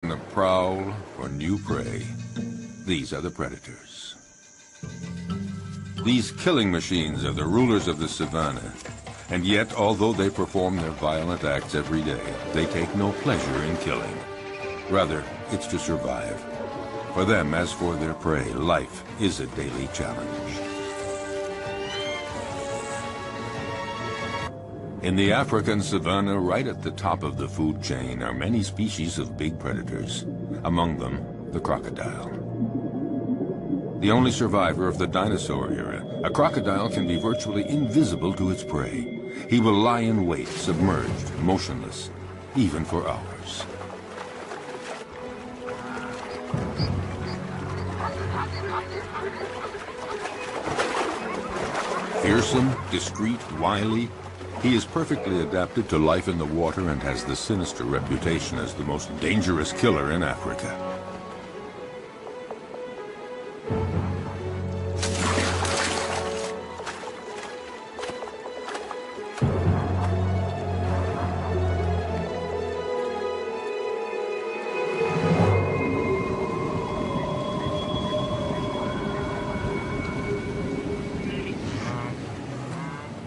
On the prowl for new prey. These are the predators. These killing machines are the rulers of the savannah. And yet, although they perform their violent acts every day, they take no pleasure in killing. Rather, it's to survive. For them, as for their prey, life is a daily challenge. In the African savanna, right at the top of the food chain, are many species of big predators. Among them, the crocodile. The only survivor of the dinosaur era, a crocodile can be virtually invisible to its prey. He will lie in wait, submerged, motionless, even for hours. Fearsome, discreet, wily, he is perfectly adapted to life in the water and has the sinister reputation as the most dangerous killer in Africa.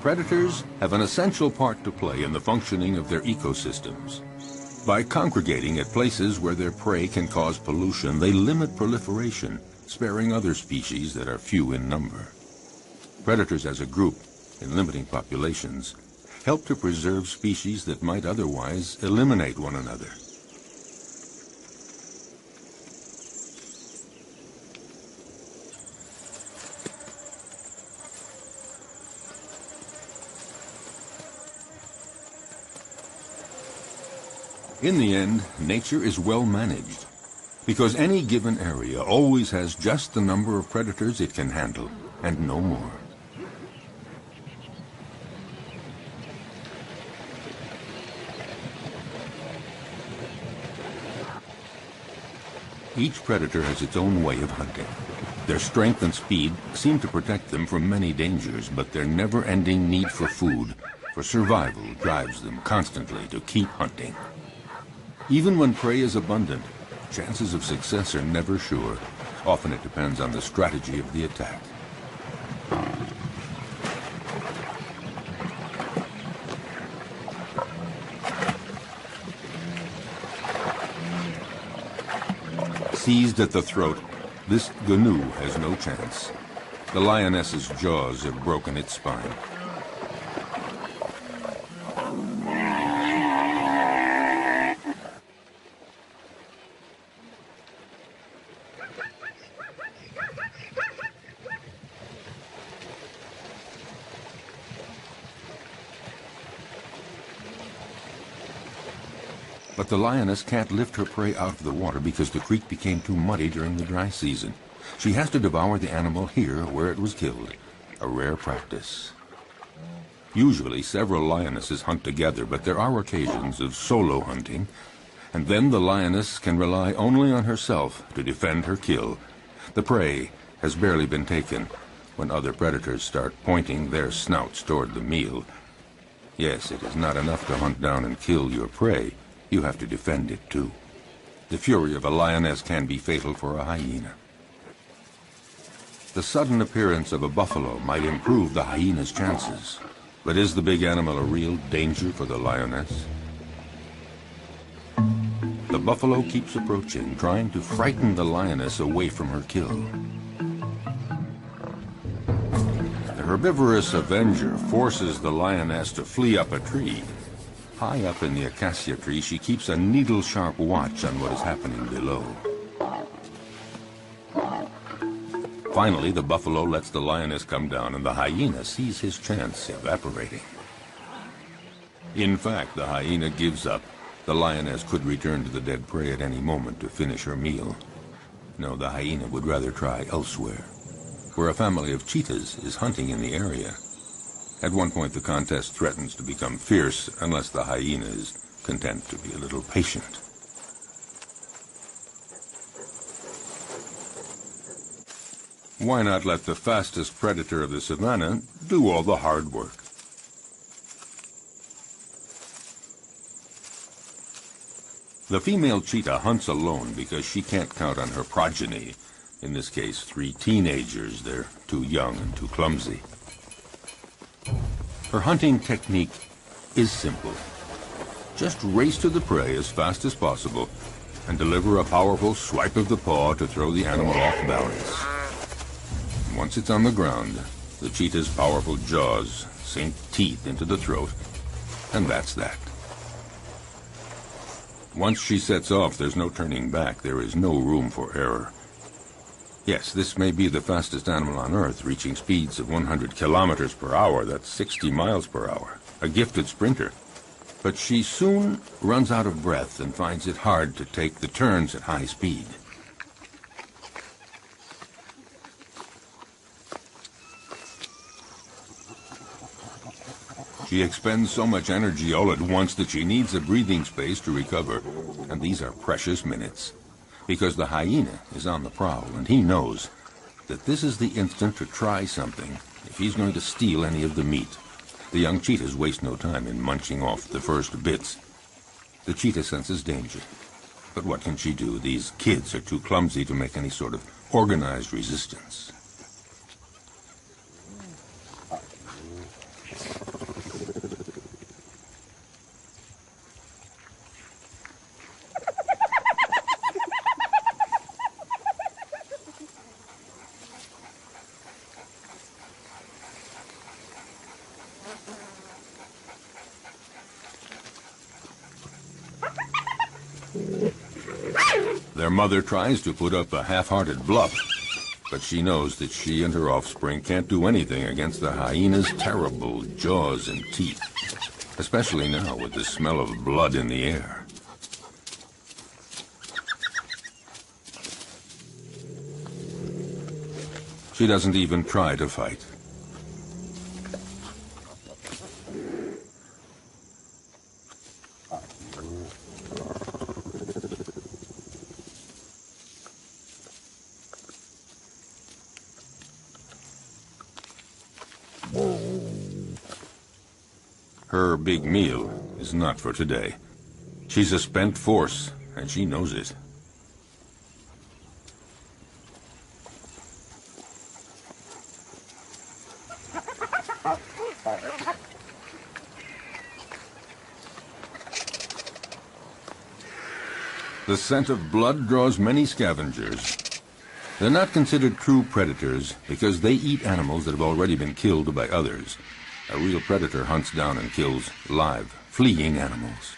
Predators have an essential part to play in the functioning of their ecosystems. By congregating at places where their prey can cause pollution, they limit proliferation, sparing other species that are few in number. Predators as a group, in limiting populations, help to preserve species that might otherwise eliminate one another. In the end, nature is well managed, because any given area always has just the number of predators it can handle, and no more. Each predator has its own way of hunting. Their strength and speed seem to protect them from many dangers, but their never-ending need for food, for survival, drives them constantly to keep hunting. Even when prey is abundant, chances of success are never sure. Often it depends on the strategy of the attack. Seized at the throat, this gnu has no chance. The lioness's jaws have broken its spine. But the lioness can't lift her prey out of the water because the creek became too muddy during the dry season. She has to devour the animal here where it was killed, a rare practice. Usually several lionesses hunt together, but there are occasions of solo hunting, and then the lioness can rely only on herself to defend her kill. The prey has barely been taken when other predators start pointing their snouts toward the meal. Yes, it is not enough to hunt down and kill your prey. You have to defend it, too. The fury of a lioness can be fatal for a hyena. The sudden appearance of a buffalo might improve the hyena's chances. But is the big animal a real danger for the lioness? The buffalo keeps approaching, trying to frighten the lioness away from her kill. The herbivorous avenger forces the lioness to flee up a tree. High up in the acacia tree, she keeps a needle-sharp watch on what is happening below. Finally, the buffalo lets the lioness come down, and the hyena sees his chance evaporating. In fact, the hyena gives up. The lioness could return to the dead prey at any moment to finish her meal. No, the hyena would rather try elsewhere, where a family of cheetahs is hunting in the area. At one point, the contest threatens to become fierce unless the hyena is content to be a little patient. Why not let the fastest predator of the savannah do all the hard work? The female cheetah hunts alone because she can't count on her progeny. In this case, 3 teenagers. They're too young and too clumsy. Her hunting technique is simple. Just race to the prey as fast as possible and deliver a powerful swipe of the paw to throw the animal off balance. Once it's on the ground, the cheetah's powerful jaws sink teeth into the throat, and that's that. Once she sets off, there's no turning back. There is no room for error. Yes, this may be the fastest animal on Earth, reaching speeds of 100 kilometers per hour. That's 60 miles per hour. A gifted sprinter. But she soon runs out of breath and finds it hard to take the turns at high speed. She expends so much energy all at once that she needs a breathing space to recover, and these are precious minutes, because the hyena is on the prowl, and he knows that this is the instant to try something if he's going to steal any of the meat. The young cheetahs waste no time in munching off the first bits. The cheetah senses danger, but what can she do? These kids are too clumsy to make any sort of organized resistance. Their mother tries to put up a half-hearted bluff, but she knows that she and her offspring can't do anything against the hyena's terrible jaws and teeth, especially now with the smell of blood in the air. She doesn't even try to fight. Her big meal is not for today. She's a spent force, and she knows it. The scent of blood draws many scavengers. They're not considered true predators because they eat animals that have already been killed by others. A real predator hunts down and kills live, fleeing animals.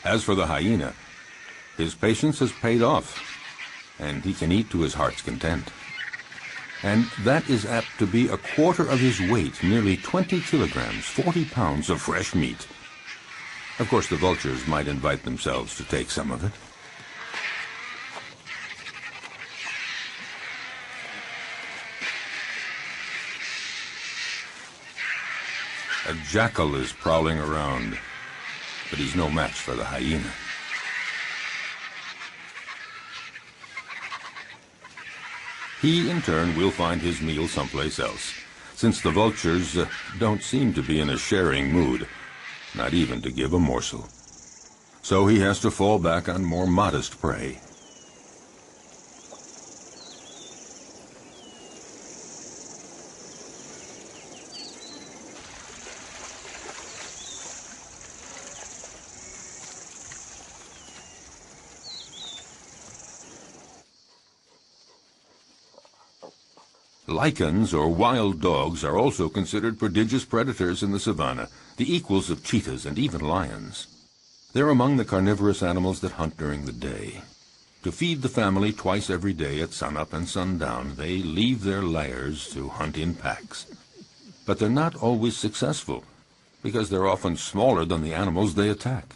As for the hyena, his patience has paid off, and he can eat to his heart's content. And that is apt to be a quarter of his weight, nearly 20 kilograms, 40 pounds of fresh meat. Of course, the vultures might invite themselves to take some of it. A jackal is prowling around, but he's no match for the hyena. He, in turn, will find his meal someplace else, since the vultures don't seem to be in a sharing mood, not even to give a morsel. So he has to fall back on more modest prey. Lichens, or wild dogs, are also considered prodigious predators in the savanna, the equals of cheetahs and even lions. They're among the carnivorous animals that hunt during the day. To feed the family twice every day at sunup and sundown, they leave their lairs to hunt in packs. But they're not always successful, because they're often smaller than the animals they attack.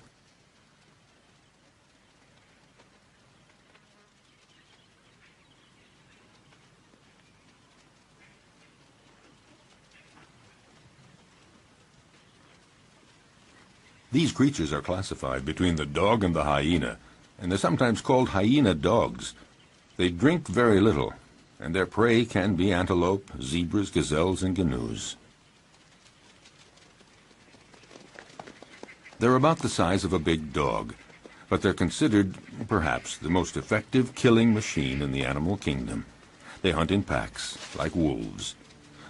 These creatures are classified between the dog and the hyena, and they're sometimes called hyena dogs. They drink very little, and their prey can be antelope, zebras, gazelles, and gnus. They're about the size of a big dog, but they're considered, perhaps, the most effective killing machine in the animal kingdom. They hunt in packs, like wolves.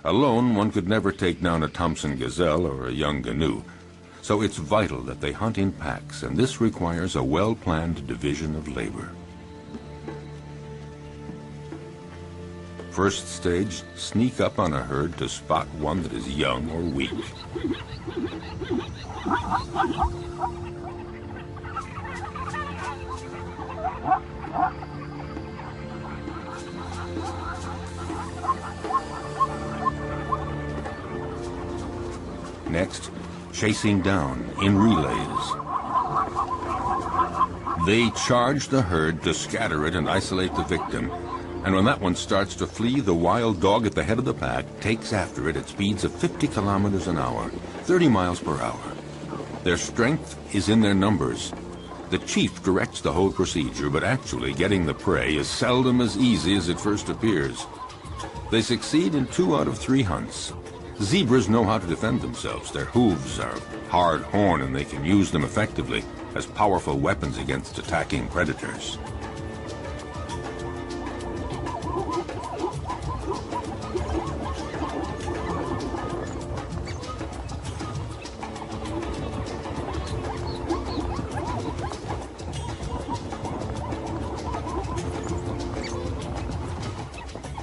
Alone, one could never take down a Thompson gazelle or a young gnu. So it's vital that they hunt in packs, and this requires a well-planned division of labor. First stage, sneak up on a herd to spot one that is young or weak. Next, chasing down in relays. They charge the herd to scatter it and isolate the victim. And when that one starts to flee, the wild dog at the head of the pack takes after it at speeds of 50 kilometers an hour, 30 miles per hour. Their strength is in their numbers. The chief directs the whole procedure, but actually getting the prey is seldom as easy as it first appears. They succeed in 2 out of 3 hunts. Zebras know how to defend themselves. Their hooves are hard horn, and they can use them effectively as powerful weapons against attacking predators.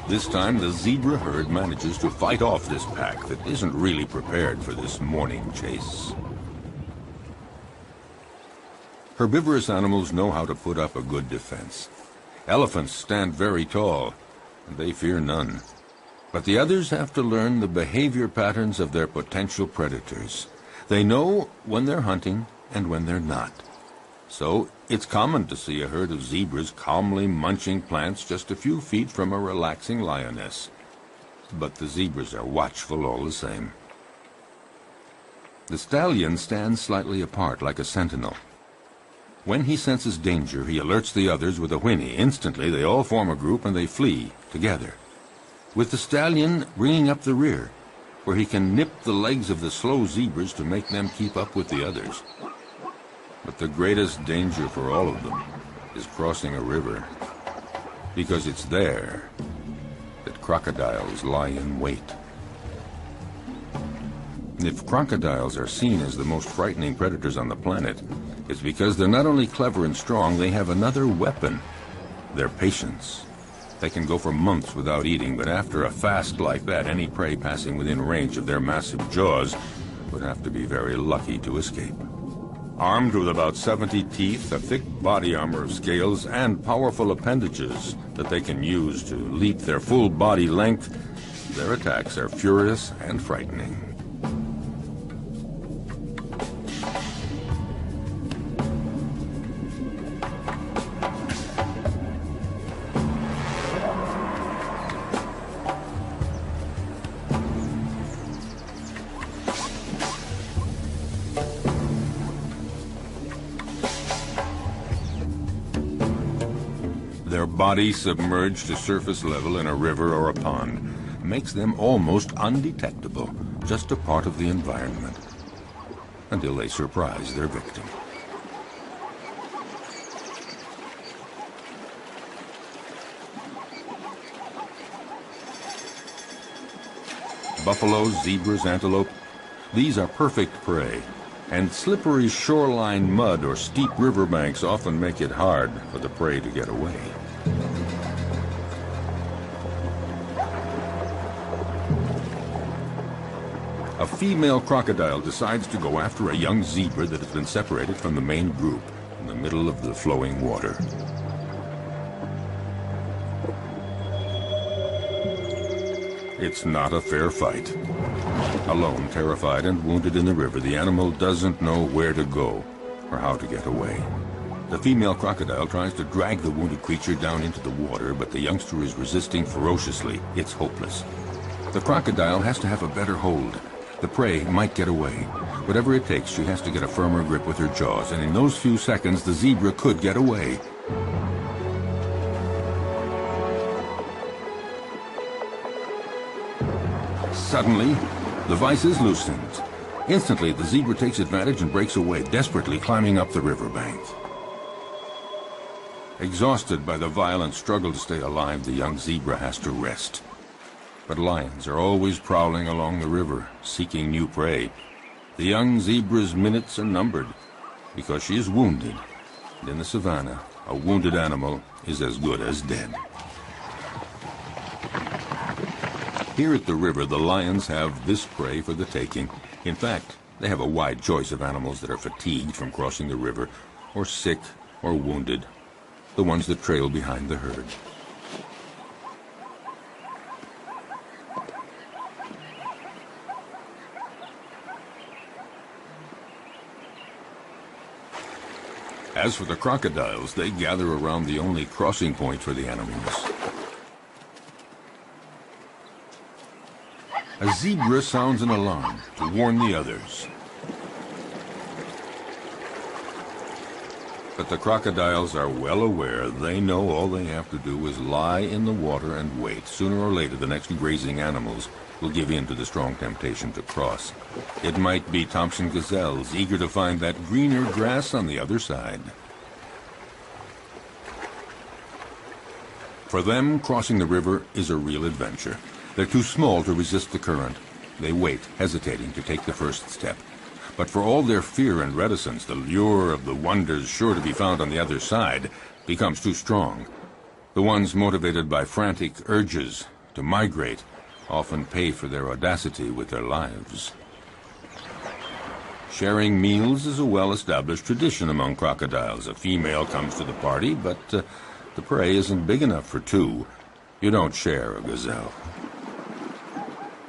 This time, the zebra herd manages to fight off this pack that isn't really prepared for this morning chase. Herbivorous animals know how to put up a good defense. Elephants stand very tall, and they fear none. But the others have to learn the behavior patterns of their potential predators. They know when they're hunting and when they're not. So it's common to see a herd of zebras calmly munching plants just a few feet from a relaxing lioness. But the zebras are watchful all the same. The stallion stands slightly apart like a sentinel. When he senses danger, he alerts the others with a whinny. Instantly, they all form a group and they flee together, with the stallion bringing up the rear, where he can nip the legs of the slow zebras to make them keep up with the others. But the greatest danger for all of them is crossing a river, because it's there that crocodiles lie in wait. If crocodiles are seen as the most frightening predators on the planet, it's because they're not only clever and strong, they have another weapon: their patience. They can go for months without eating, but after a fast like that, any prey passing within range of their massive jaws would have to be very lucky to escape. Armed with about 70 teeth, a thick body armor of scales, and powerful appendages that they can use to leap their full body length, their attacks are furious and frightening. Their body submerged to surface level in a river or a pond makes them almost undetectable, just a part of the environment, until they surprise their victim. Buffalo, zebras, antelope, these are perfect prey. And slippery shoreline mud or steep riverbanks often make it hard for the prey to get away. A female crocodile decides to go after a young zebra that has been separated from the main group in the middle of the flowing water. It's not a fair fight. Alone, terrified and wounded in the river, the animal doesn't know where to go or how to get away. The female crocodile tries to drag the wounded creature down into the water, but the youngster is resisting ferociously. It's hopeless. The crocodile has to have a better hold. The prey might get away. Whatever it takes, she has to get a firmer grip with her jaws, and in those few seconds, the zebra could get away. Suddenly, the vise is loosened, Instantly, the zebra takes advantage and breaks away, desperately climbing up the riverbank. Exhausted by the violent struggle to stay alive, the young zebra has to rest. But lions are always prowling along the river, seeking new prey. The young zebra's minutes are numbered because she is wounded. And in the savannah, a wounded animal is as good as dead. Here at the river, the lions have this prey for the taking. In fact, they have a wide choice of animals that are fatigued from crossing the river, or sick, or wounded, the ones that trail behind the herd. As for the crocodiles, they gather around the only crossing point for the animals. A zebra sounds an alarm to warn the others. But the crocodiles are well aware. They know all they have to do is lie in the water and wait. Sooner or later, the next grazing animals will give in to the strong temptation to cross. It might be Thompson gazelles, eager to find that greener grass on the other side. For them, crossing the river is a real adventure. They're too small to resist the current. They wait, hesitating to take the first step. But for all their fear and reticence, the lure of the wonders sure to be found on the other side becomes too strong. The ones motivated by frantic urges to migrate often pay for their audacity with their lives. Sharing meals is a well-established tradition among crocodiles. A female comes to the party, but the prey isn't big enough for two. You don't share a gazelle.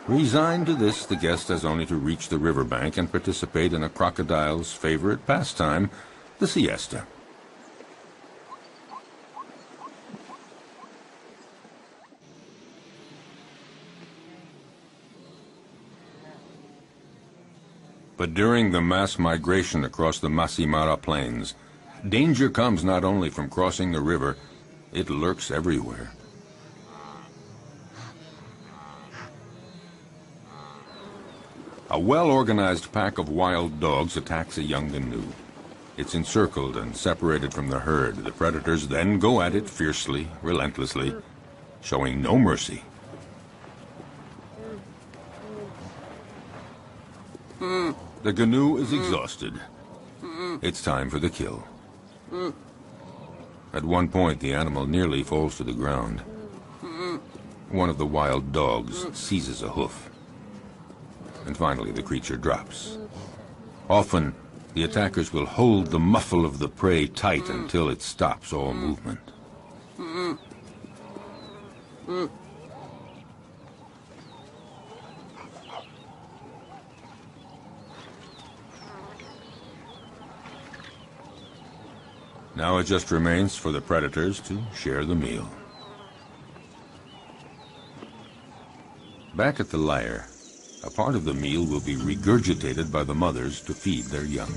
Resigned to this, the guest has only to reach the riverbank and participate in a crocodile's favorite pastime, the siesta. But during the mass migration across the Masimara Plains, danger comes not only from crossing the river, it lurks everywhere. A well-organized pack of wild dogs attacks a young gnu. It's encircled and separated from the herd. The predators then go at it fiercely, relentlessly, showing no mercy. The gnu is exhausted. It's time for the kill. At one point, the animal nearly falls to the ground. One of the wild dogs seizes a hoof. And finally, the creature drops. Often, the attackers will hold the muffle of the prey tight until it stops all movement. Now it just remains for the predators to share the meal. Back at the lair, a part of the meal will be regurgitated by the mothers to feed their young.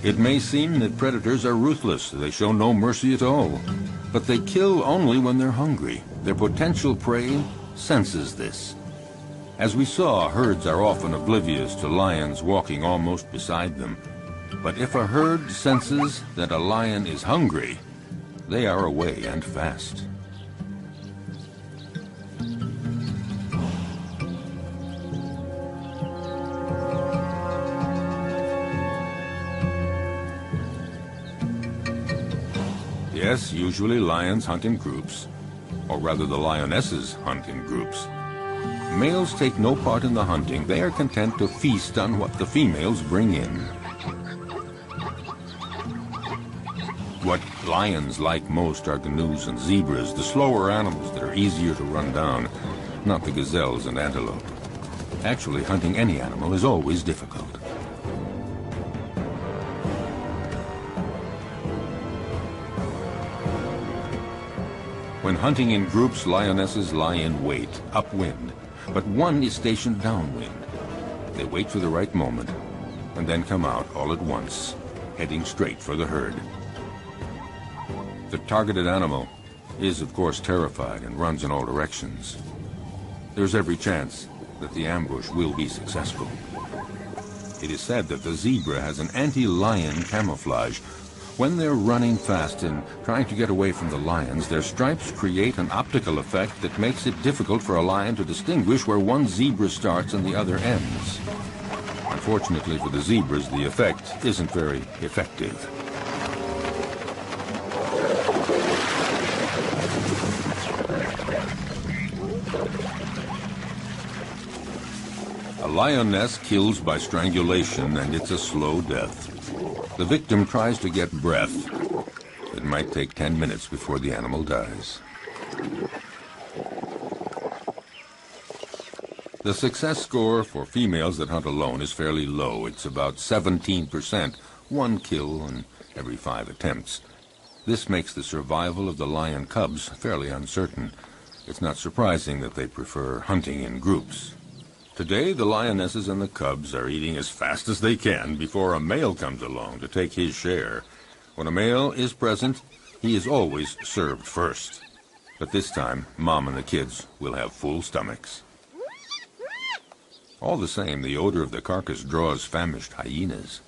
It may seem that predators are ruthless. They show no mercy at all. But they kill only when they're hungry. Their potential prey senses this. As we saw, herds are often oblivious to lions walking almost beside them. But if a herd senses that a lion is hungry, they are away and fast. Yes, usually lions hunt in groups, or rather the lionesses hunt in groups. Males take no part in the hunting. They are content to feast on what the females bring in. What lions like most are gnus and zebras, the slower animals that are easier to run down, not the gazelles and antelope. Actually, hunting any animal is always difficult. When hunting in groups, lionesses lie in wait, upwind, but one is stationed downwind. They wait for the right moment, and then come out all at once, heading straight for the herd. The targeted animal is, of course, terrified and runs in all directions. There's every chance that the ambush will be successful. It is said that the zebra has an anti-lion camouflage. When they're running fast and trying to get away from the lions, their stripes create an optical effect that makes it difficult for a lion to distinguish where one zebra starts and the other ends. Unfortunately for the zebras, the effect isn't very effective. A lioness kills by strangulation, and it's a slow death. The victim tries to get breath. It might take 10 minutes before the animal dies. The success score for females that hunt alone is fairly low. It's about 17%, one kill in every 5 attempts. This makes the survival of the lion cubs fairly uncertain. It's not surprising that they prefer hunting in groups. Today, the lionesses and the cubs are eating as fast as they can before a male comes along to take his share. When a male is present, he is always served first. But this time, Mom and the kids will have full stomachs. All the same, the odor of the carcass draws famished hyenas.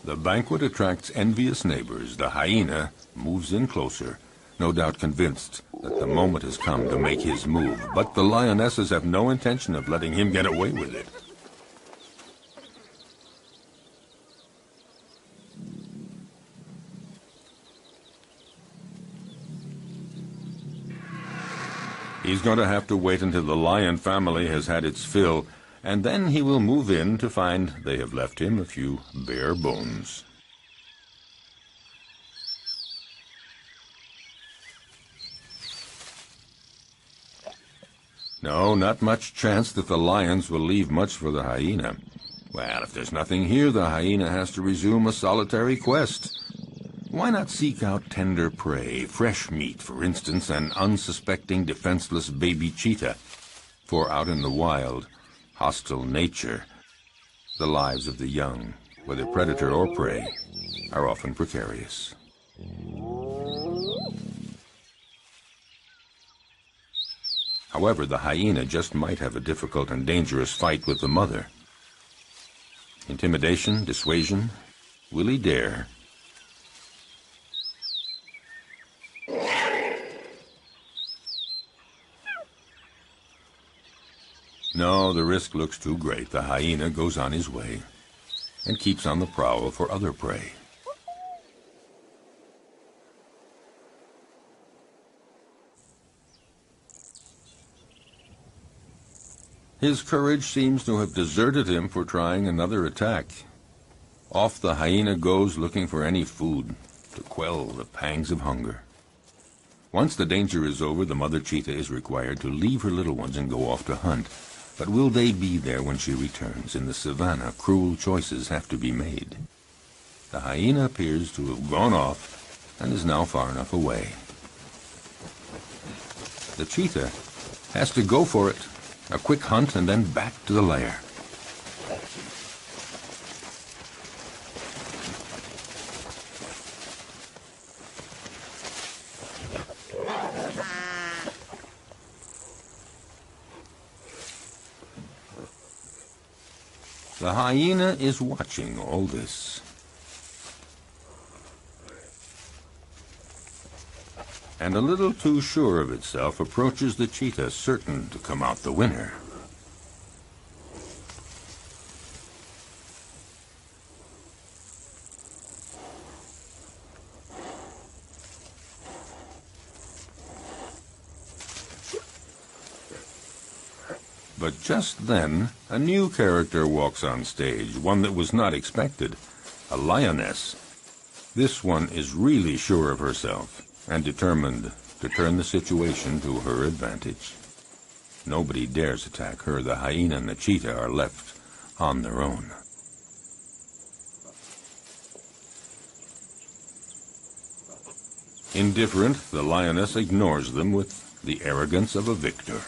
The banquet attracts envious neighbors. The hyena moves in closer, no doubt convinced that the moment has come to make his move. But the lionesses have no intention of letting him get away with it. He's going to have to wait until the lion family has had its fill, and then he will move in to find they have left him a few bare bones. No, not much chance that the lions will leave much for the hyena. Well, if there's nothing here, the hyena has to resume a solitary quest. Why not seek out tender prey, fresh meat, for instance, an unsuspecting, defenseless baby cheetah? For out in the wild, hostile nature, the lives of the young, whether predator or prey, are often precarious. However, the hyena just might have a difficult and dangerous fight with the mother. Intimidation, dissuasion, will he dare? No, the risk looks too great. The hyena goes on his way and keeps on the prowl for other prey. His courage seems to have deserted him for trying another attack. Off the hyena goes looking for any food to quell the pangs of hunger. Once the danger is over, the mother cheetah is required to leave her little ones and go off to hunt. But will they be there when she returns? In the savannah, cruel choices have to be made. The hyena appears to have gone off and is now far enough away. The cheetah has to go for it. A quick hunt and then back to the lair. The hyena is watching all this. And a little too sure of itself approaches the cheetah, certain to come out the winner. But just then, a new character walks on stage, one that was not expected, a lioness. This one is really sure of herself and determined to turn the situation to her advantage. Nobody dares attack her. The hyena and the cheetah are left on their own. Indifferent, the lioness ignores them with the arrogance of a victor.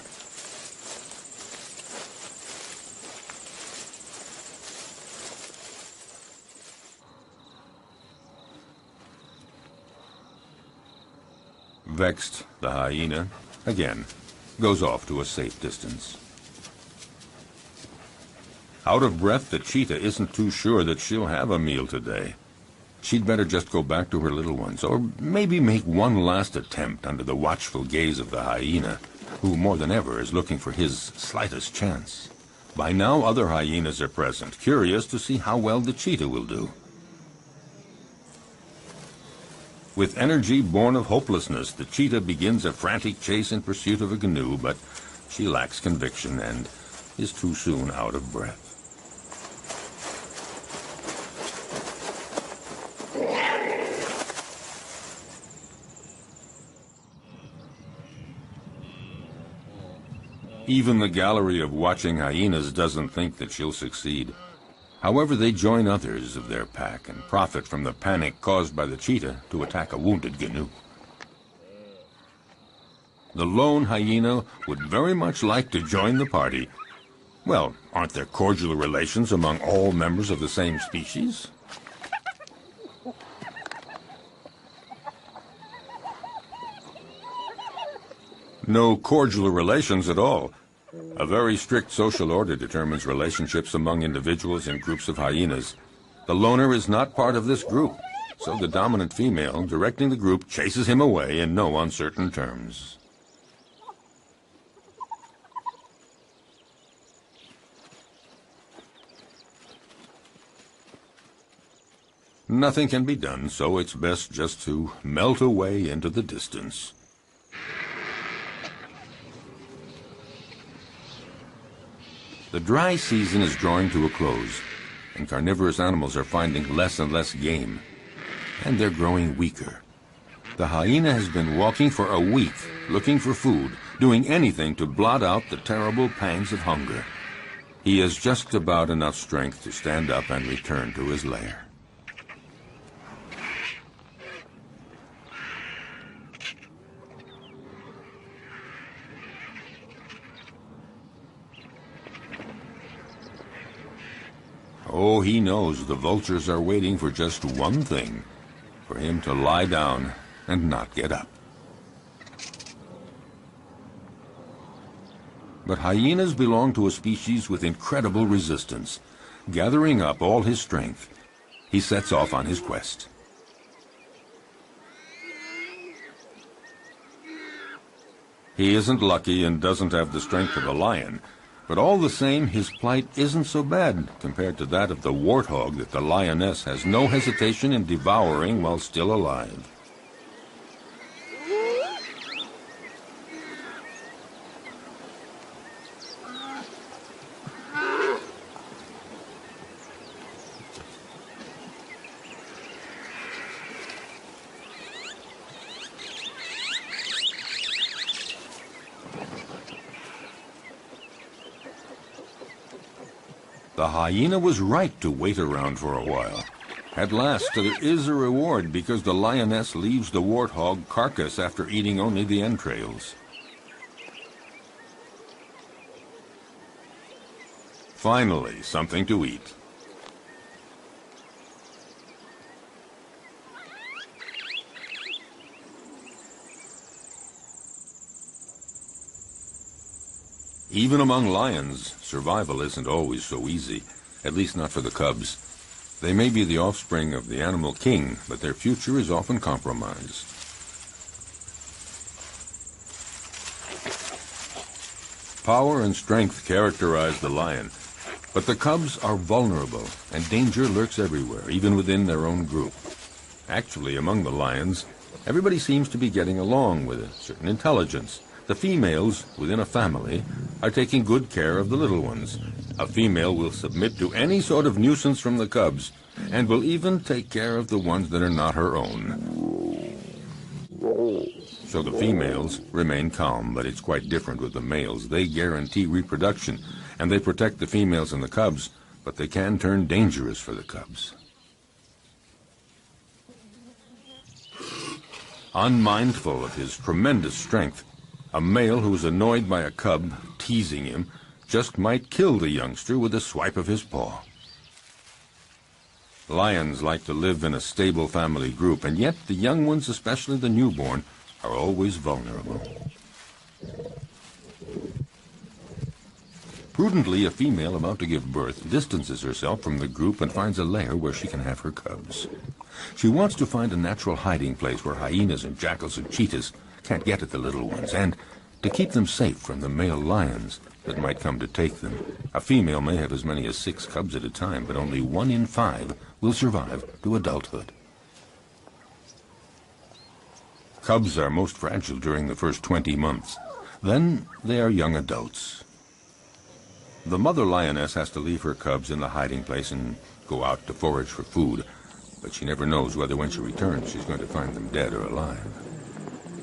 Vexed, the hyena, again, goes off to a safe distance. Out of breath, the cheetah isn't too sure that she'll have a meal today. She'd better just go back to her little ones, or maybe make one last attempt under the watchful gaze of the hyena, who more than ever is looking for his slightest chance. By now, other hyenas are present, curious to see how well the cheetah will do. With energy born of hopelessness, the cheetah begins a frantic chase in pursuit of a canoe, but she lacks conviction and is too soon out of breath. Even the gallery of watching hyenas doesn't think that she'll succeed. However, they join others of their pack and profit from the panic caused by the cheetah to attack a wounded canoe. The lone hyena would very much like to join the party. Well, aren't there cordial relations among all members of the same species? No cordial relations at all. A very strict social order determines relationships among individuals in groups of hyenas. The loner is not part of this group, so the dominant female directing the group chases him away in no uncertain terms. Nothing can be done, so it's best just to melt away into the distance. The dry season is drawing to a close, and carnivorous animals are finding less and less game, and they're growing weaker. The hyena has been walking for a week, looking for food, doing anything to blot out the terrible pangs of hunger. He has just about enough strength to stand up and return to his lair. Oh, he knows the vultures are waiting for just one thing, for him to lie down and not get up. But hyenas belong to a species with incredible resistance. Gathering up all his strength, he sets off on his quest. He isn't lucky and doesn't have the strength of a lion, but all the same, his plight isn't so bad compared to that of the warthog that the lioness has no hesitation in devouring while still alive. The hyena was right to wait around for a while. At last, there is a reward because the lioness leaves the warthog carcass after eating only the entrails. Finally, something to eat. Even among lions, survival isn't always so easy, at least not for the cubs. They may be the offspring of the animal king, but their future is often compromised. Power and strength characterize the lion, but the cubs are vulnerable, and danger lurks everywhere, even within their own group. Actually, among the lions, everybody seems to be getting along with a certain intelligence. The females within a family are taking good care of the little ones. A female will submit to any sort of nuisance from the cubs, and will even take care of the ones that are not her own. So the females remain calm, but it's quite different with the males. They guarantee reproduction, and they protect the females and the cubs, but they can turn dangerous for the cubs. Unmindful of his tremendous strength, a male who is annoyed by a cub teasing him just might kill the youngster with a swipe of his paw. Lions like to live in a stable family group, and yet the young ones, especially the newborn, are always vulnerable. Prudently, a female about to give birth distances herself from the group and finds a lair where she can have her cubs. She wants to find a natural hiding place where hyenas and jackals and cheetahs can't get at the little ones, and to keep them safe from the male lions that might come to take them. A female may have as many as 6 cubs at a time, but only 1 in 5 will survive to adulthood. Cubs are most fragile during the first 20 months. Then they are young adults. The mother lioness has to leave her cubs in the hiding place and go out to forage for food, but she never knows whether when she returns she's going to find them dead or alive.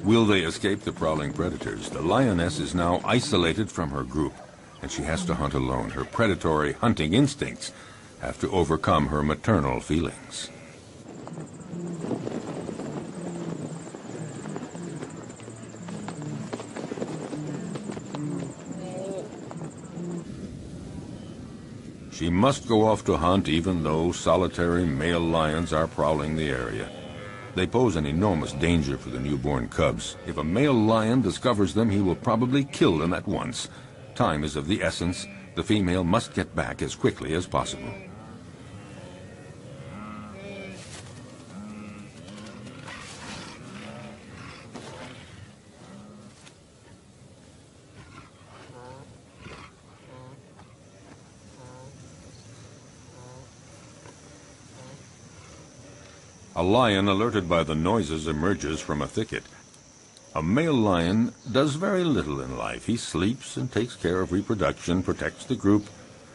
Will they escape the prowling predators? The lioness is now isolated from her group, and she has to hunt alone. Her predatory hunting instincts have to overcome her maternal feelings. She must go off to hunt even though solitary male lions are prowling the area. They pose an enormous danger for the newborn cubs. If a male lion discovers them, he will probably kill them at once. Time is of the essence. The female must get back as quickly as possible. A lion, alerted by the noises, emerges from a thicket. A male lion does very little in life. He sleeps and takes care of reproduction, protects the group,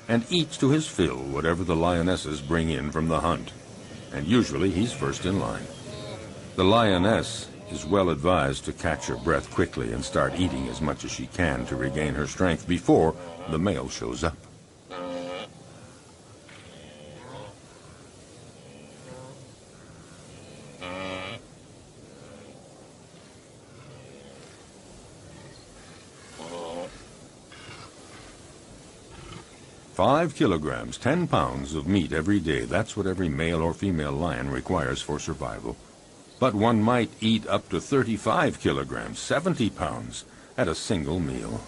and eats to his fill whatever the lionesses bring in from the hunt. And usually he's first in line. The lioness is well advised to catch her breath quickly and start eating as much as she can to regain her strength before the male shows up. "5 kilograms, 10 pounds of meat every day. That's what every male or female lion requires for survival. But one might eat up to 35 kilograms, 70 pounds, at a single meal.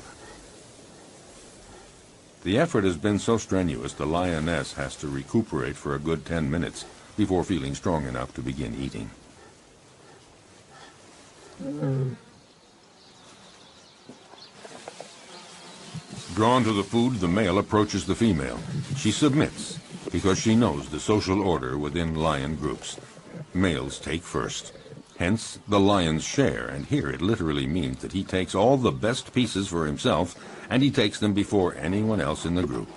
The effort has been so strenuous, the lioness has to recuperate for a good 10 minutes before feeling strong enough to begin eating. Drawn to the food, the male approaches the female. She submits because she knows the social order within lion groups. Males take first. Hence the lion's share, and here it literally means that he takes all the best pieces for himself, and he takes them before anyone else in the group.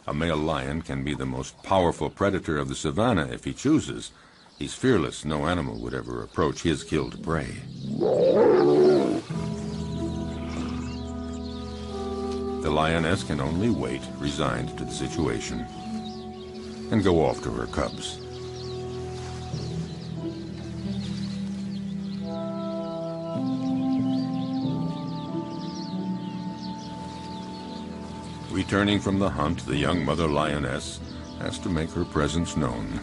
A male lion can be the most powerful predator of the savannah if he chooses. He's fearless. No animal would ever approach his killed prey. The lioness can only wait, resigned to the situation, and go off to her cubs. Returning from the hunt, the young mother lioness has to make her presence known.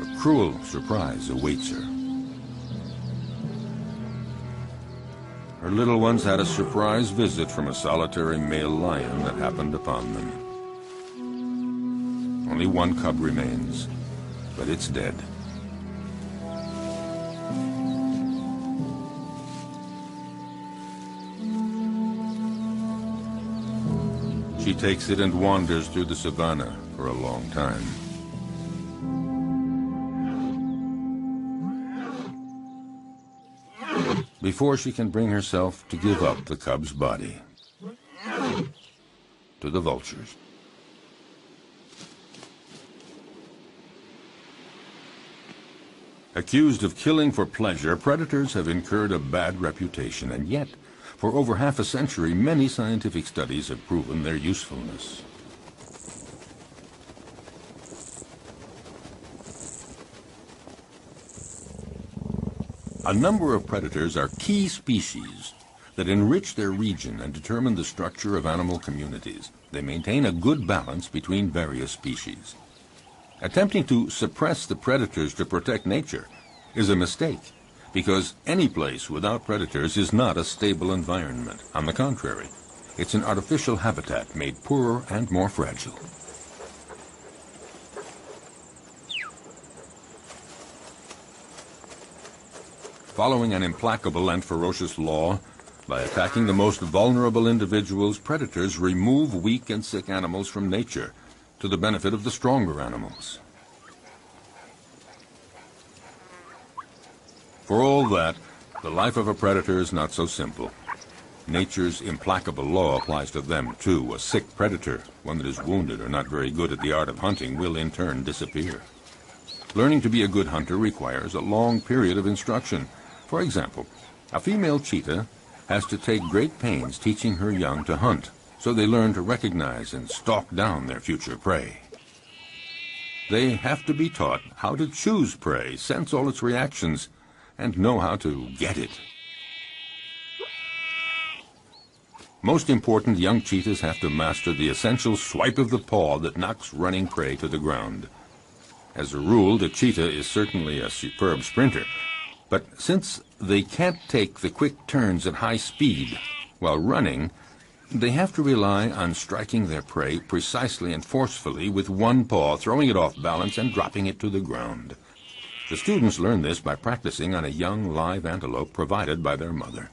A cruel surprise awaits her. Her little ones had a surprise visit from a solitary male lion that happened upon them. Only 1 cub remains, but it's dead. She takes it and wanders through the savannah for a long time. Before she can bring herself to give up the cub's body to the vultures. Accused of killing for pleasure, predators have incurred a bad reputation, and yet, for over half a century, many scientific studies have proven their usefulness. A number of predators are key species that enrich their region and determine the structure of animal communities. They maintain a good balance between various species. Attempting to suppress the predators to protect nature is a mistake, because any place without predators is not a stable environment. On the contrary, it's an artificial habitat made poorer and more fragile. Following an implacable and ferocious law, by attacking the most vulnerable individuals, predators remove weak and sick animals from nature to the benefit of the stronger animals. For all that, the life of a predator is not so simple. Nature's implacable law applies to them, too. A sick predator, one that is wounded or not very good at the art of hunting, will in turn disappear. Learning to be a good hunter requires a long period of instruction. For example, a female cheetah has to take great pains teaching her young to hunt, so they learn to recognize and stalk down their future prey. They have to be taught how to choose prey, sense all its reactions, and know how to get it. Most important, young cheetahs have to master the essential swipe of the paw that knocks running prey to the ground. As a rule, the cheetah is certainly a superb sprinter, but since they can't take the quick turns at high speed while running, they have to rely on striking their prey precisely and forcefully with one paw, throwing it off balance and dropping it to the ground. The students learn this by practicing on a young live antelope provided by their mother.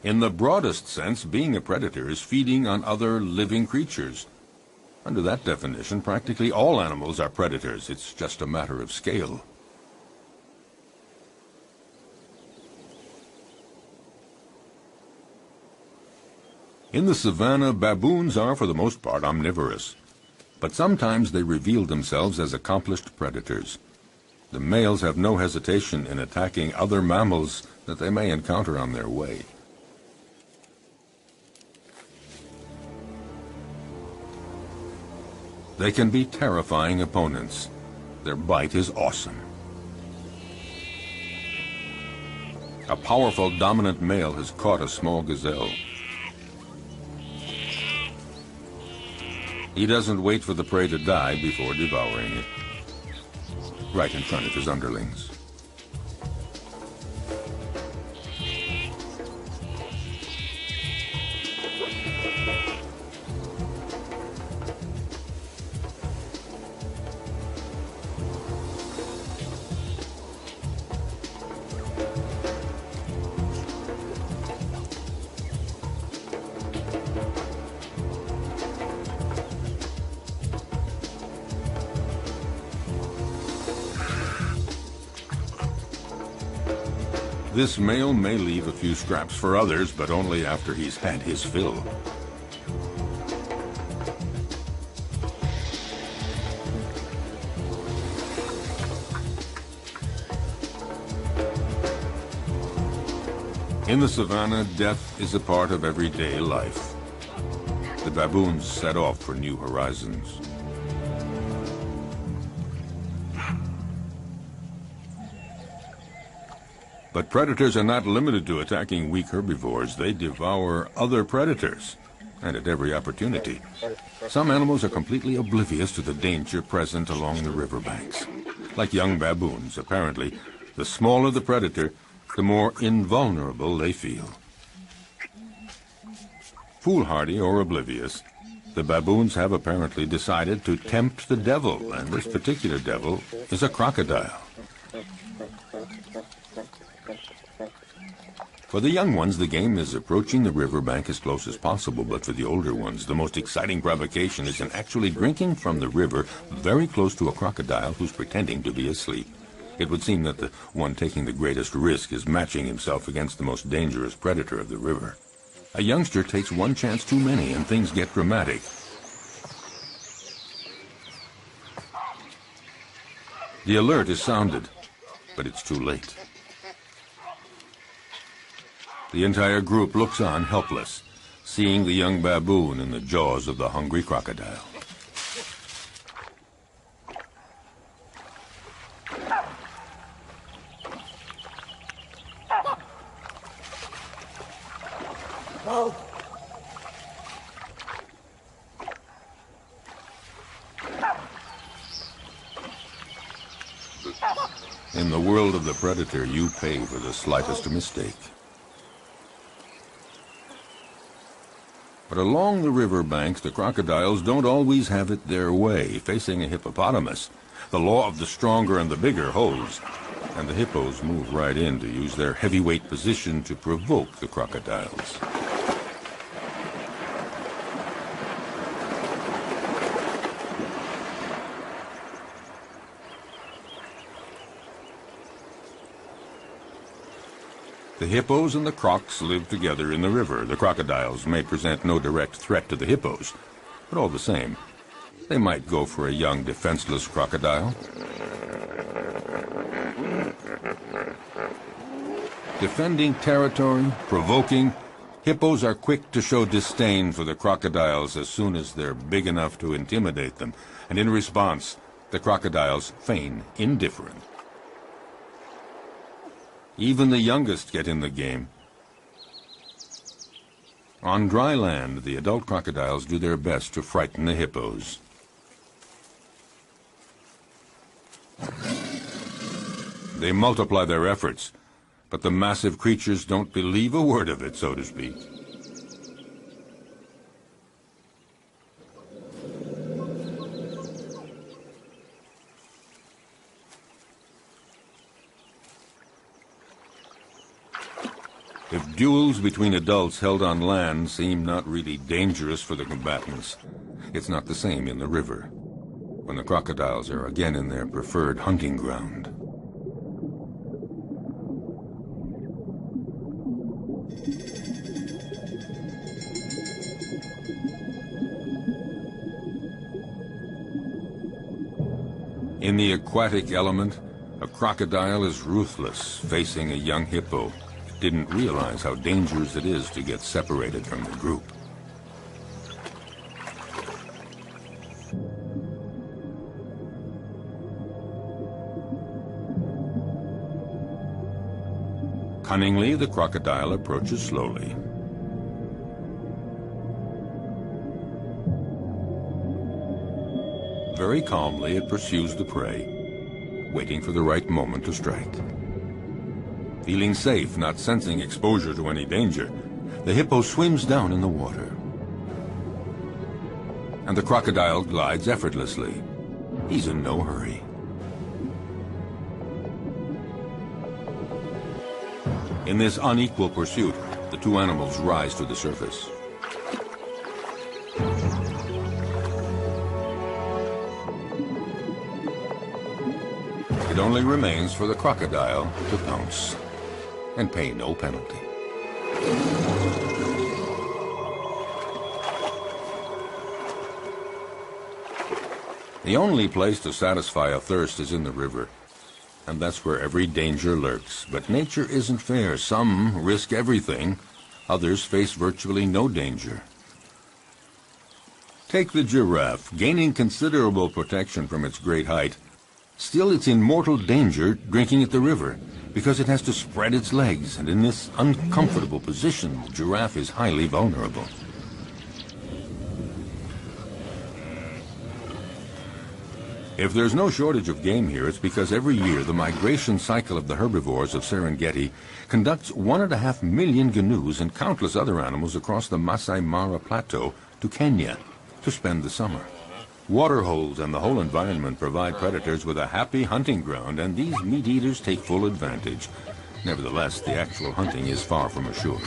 In the broadest sense, being a predator is feeding on other living creatures. Under that definition, practically all animals are predators. It's just a matter of scale. In the savannah, baboons are for the most part omnivorous, but sometimes they reveal themselves as accomplished predators. The males have no hesitation in attacking other mammals that they may encounter on their way. They can be terrifying opponents. Their bite is awesome. A powerful dominant male has caught a small gazelle. He doesn't wait for the prey to die before devouring it, right in front of his underlings. This male may leave a few scraps for others, but only after he's had his fill. In the savannah, death is a part of everyday life. The baboons set off for new horizons. But predators are not limited to attacking weak herbivores. They devour other predators, and at every opportunity. Some animals are completely oblivious to the danger present along the riverbanks. Like young baboons, apparently, the smaller the predator, the more invulnerable they feel. Foolhardy or oblivious, the baboons have apparently decided to tempt the devil, and this particular devil is a crocodile. For the young ones, the game is approaching the riverbank as close as possible, but for the older ones, the most exciting provocation is in actually drinking from the river very close to a crocodile who's pretending to be asleep. It would seem that the one taking the greatest risk is matching himself against the most dangerous predator of the river. A youngster takes one chance too many, and things get dramatic. The alert is sounded, but it's too late. The entire group looks on helpless, seeing the young baboon in the jaws of the hungry crocodile. In the world of the predator, you pay for the slightest mistake. But along the river banks, the crocodiles don't always have it their way. Facing a hippopotamus, the law of the stronger and the bigger holds, and the hippos move right in to use their heavyweight position to provoke the crocodiles. The hippos and the crocs live together in the river. The crocodiles may present no direct threat to the hippos, but all the same, they might go for a young, defenseless crocodile. Defending territory, provoking, hippos are quick to show disdain for the crocodiles as soon as they're big enough to intimidate them, and in response, the crocodiles feign indifferent. Even the youngest get in the game. On dry land, the adult crocodiles do their best to frighten the hippos. They multiply their efforts, but the massive creatures don't believe a word of it, so to speak. If duels between adults held on land seem not really dangerous for the combatants, it's not the same in the river, when the crocodiles are again in their preferred hunting ground. In the aquatic element, a crocodile is ruthless, facing a young hippo. Didn't realize how dangerous it is to get separated from the group. Cunningly, the crocodile approaches slowly. Very calmly, it pursues the prey, waiting for the right moment to strike. Feeling safe, not sensing exposure to any danger, the hippo swims down in the water. And the crocodile glides effortlessly. He's in no hurry. In this unequal pursuit, the two animals rise to the surface. It only remains for the crocodile to pounce and pay no penalty. The only place to satisfy a thirst is in the river, and that's where every danger lurks. But nature isn't fair. Some risk everything, others face virtually no danger. Take the giraffe, gaining considerable protection from its great height. Still, it's in mortal danger drinking at the river, because it has to spread its legs, and in this uncomfortable position, the giraffe is highly vulnerable. If there's no shortage of game here, it's because every year the migration cycle of the herbivores of Serengeti conducts 1.5 million gnus and countless other animals across the Masai Mara Plateau to Kenya to spend the summer. Waterholes and the whole environment provide predators with a happy hunting ground, and these meat-eaters take full advantage. Nevertheless, the actual hunting is far from assured.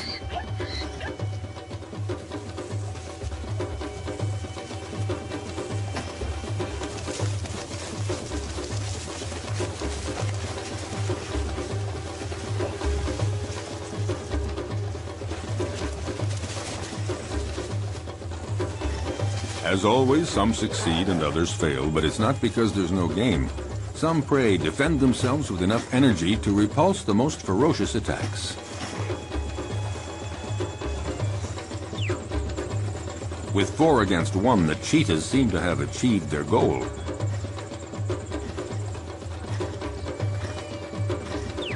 As always, some succeed and others fail, but it's not because there's no game. Some prey defend themselves with enough energy to repulse the most ferocious attacks. With 4 against 1, the cheetahs seem to have achieved their goal.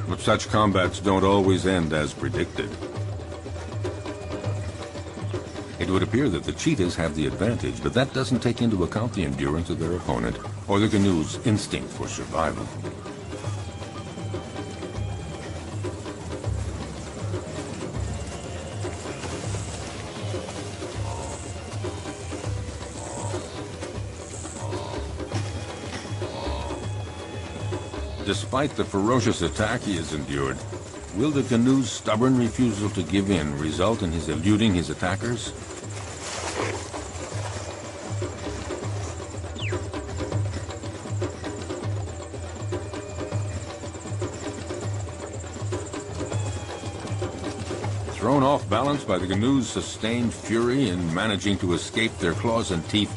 But such combats don't always end as predicted. It would appear that the cheetahs have the advantage, but that doesn't take into account the endurance of their opponent or the canoe's instinct for survival. Despite the ferocious attack he has endured, will the canoe's stubborn refusal to give in result in his eluding his attackers? Thrown off balance by the canoe's sustained fury in managing to escape their claws and teeth,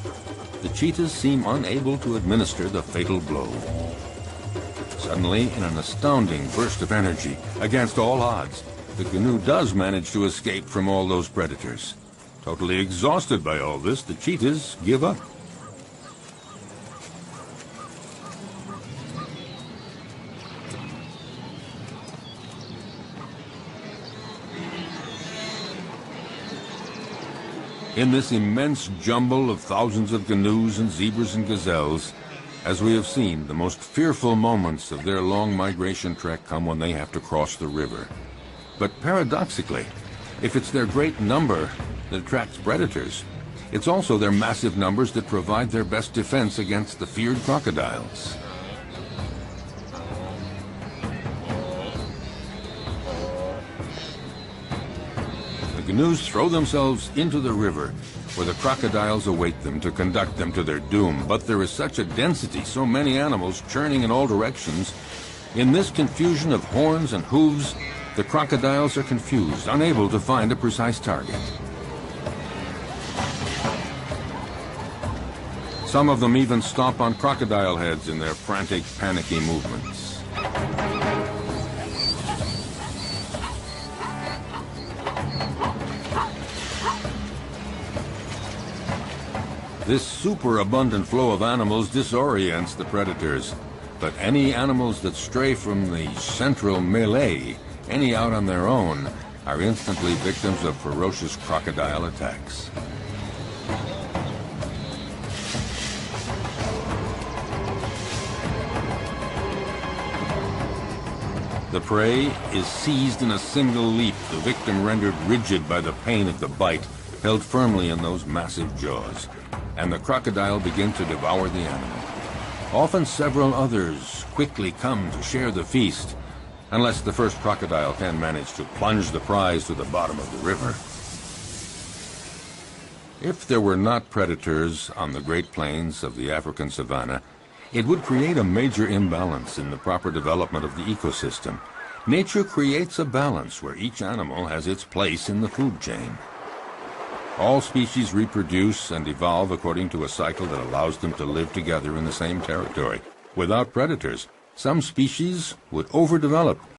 the cheetahs seem unable to administer the fatal blow. Suddenly, in an astounding burst of energy, against all odds, the canoe does manage to escape from all those predators. Totally exhausted by all this, the cheetahs give up. In this immense jumble of thousands of canoes and zebras and gazelles, as we have seen, the most fearful moments of their long migration trek come when they have to cross the river. But paradoxically, if it's their great number that attracts predators, it's also their massive numbers that provide their best defense against the feared crocodiles. The canoes throw themselves into the river, where the crocodiles await them to conduct them to their doom. But there is such a density, so many animals churning in all directions. In this confusion of horns and hooves, the crocodiles are confused, unable to find a precise target. Some of them even stomp on crocodile heads in their frantic, panicky movements. This superabundant flow of animals disorients the predators, but any animals that stray from the central melee, any out on their own, are instantly victims of ferocious crocodile attacks. The prey is seized in a single leap, the victim rendered rigid by the pain of the bite, held firmly in those massive jaws, and the crocodile begins to devour the animal. Often several others quickly come to share the feast, unless the first crocodile can manage to plunge the prize to the bottom of the river. If there were not predators on the Great Plains of the African savanna, it would create a major imbalance in the proper development of the ecosystem. Nature creates a balance where each animal has its place in the food chain. All species reproduce and evolve according to a cycle that allows them to live together in the same territory. Without predators, some species would overdevelop